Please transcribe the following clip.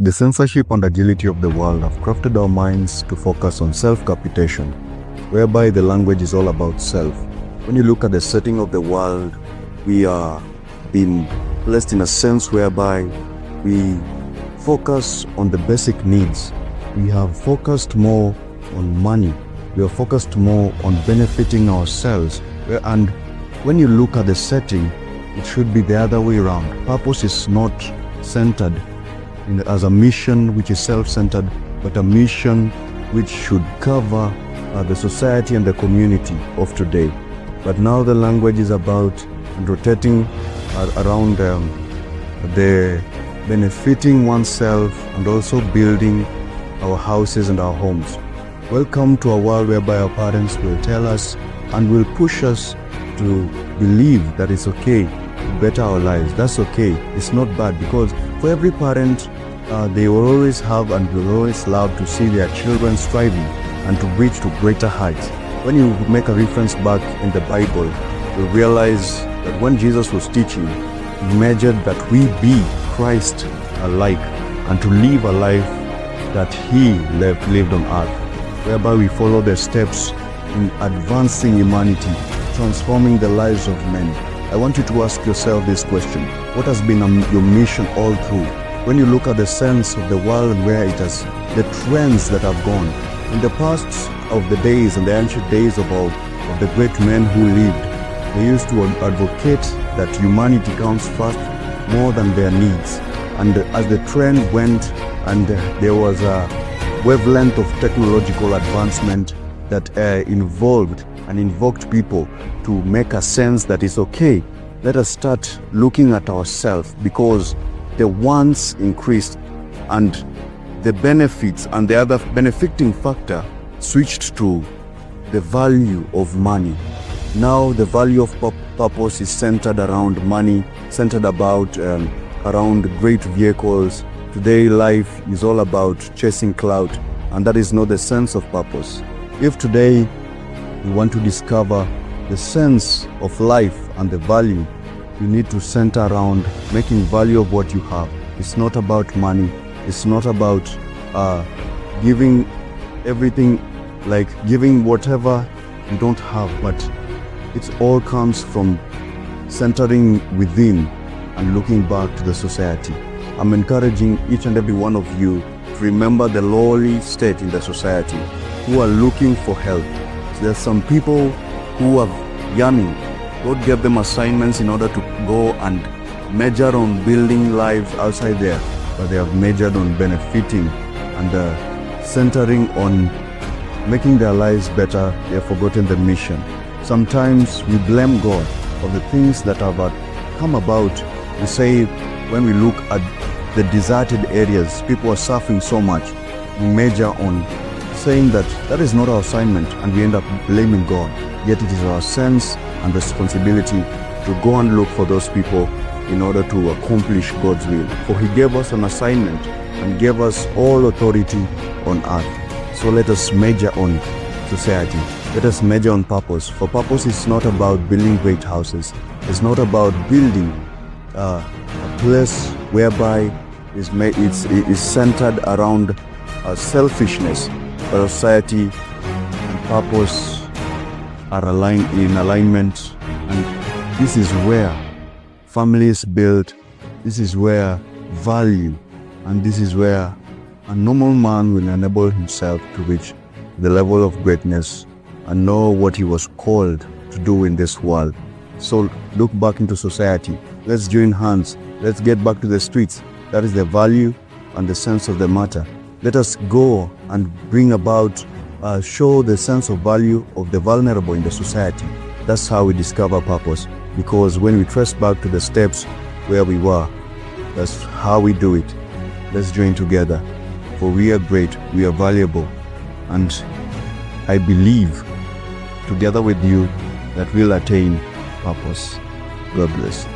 The censorship and agility of the world have crafted our minds to focus on self-capitation, whereby the language is all about self. When you look at the setting of the world, we are being placed in a sense whereby we focus on the basic needs. We have focused more on money. We are focused more on benefiting ourselves. And when you look at the setting, it should be the other way around. Purpose is not centered as a mission which is self-centered, but a mission which should cover the society and the community of today. But now the language is about rotating around the benefiting oneself and also building our houses and our homes. Welcome to a world whereby our parents will tell us and will push us to believe that it's okay to better our lives. That's okay. It's not bad, because for every parent, they will always have and will always love to see their children striving and to reach to greater heights. When you make a reference back in the Bible, you realize that when Jesus was teaching, he measured that we be Christ alike and to live a life that he lived on earth, whereby we follow the steps in advancing humanity, transforming the lives of men. I want you to ask yourself this question: what has been your mission all through? When you look at the sense of the world and where it has, the trends that have gone, in the past of the days and the ancient days of the great men who lived, they used to advocate that humanity comes first more than their needs. And as the trend went and there was a wavelength of technological advancement that involved and invoked people to make a sense that it's okay, let us start looking at ourselves, because the wants increased and the benefits and the other benefiting factor switched to the value of money. Now the value of purpose is centered around money, centered about around great vehicles. Today life is all about chasing clout, and that is not the sense of purpose. If today you want to discover the sense of life and the value, you need to center around making value of what you have. It's not about money. It's not about giving everything, like giving whatever you don't have, but it all comes from centering within and looking back to the society. I'm encouraging each and every one of you to remember the lowly state in the society who are looking for help. There's some people who are yearning. God gave them assignments in order to go and major on building lives outside there, but they have majored on benefiting and centering on making their lives better. They have forgotten the mission. Sometimes we blame God for the things that have come about. We say, when we look at the deserted areas, people are suffering so much, we major on saying that is not our assignment, and we end up blaming God. Yet it is our sense and responsibility to go and look for those people in order to accomplish God's will. For he gave us an assignment and gave us all authority on earth. So let us major on society. Let us major on purpose. For purpose is not about building great houses. It's not about building a place whereby it's centered around selfishness. But society and purpose are in alignment, and this is where family is built. This is where value, and this is where a normal man will enable himself to reach the level of greatness and know what he was called to do in this world. So look back into society. Let's join hands. Let's get back to the streets. That is the value and the sense of the matter. Let us go and bring about, show the sense of value of the vulnerable in the society. That's how we discover purpose. Because when we trace back to the steps where we were, that's how we do it. Let's join together. For we are great, we are valuable. And I believe, together with you, that we'll attain purpose. God bless.